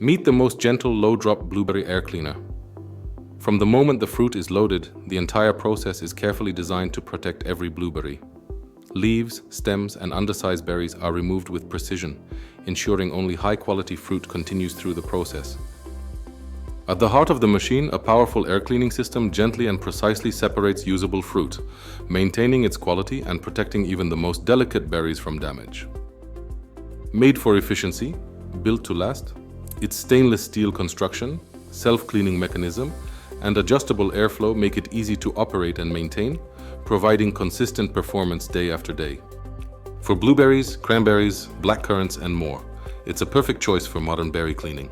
Meet the most gentle, low-drop blueberry air cleaner. From the moment the fruit is loaded, the entire process is carefully designed to protect every blueberry. Leaves, stems, and undersized berries are removed with precision, ensuring only high-quality fruit continues through the process. At the heart of the machine, a powerful air cleaning system gently and precisely separates usable fruit, maintaining its quality and protecting even the most delicate berries from damage. Made for efficiency, built to last, its stainless steel construction, self-cleaning mechanism, and adjustable airflow make it easy to operate and maintain, providing consistent performance day after day. For blueberries, cranberries, blackcurrants, and more, it's a perfect choice for modern berry cleaning.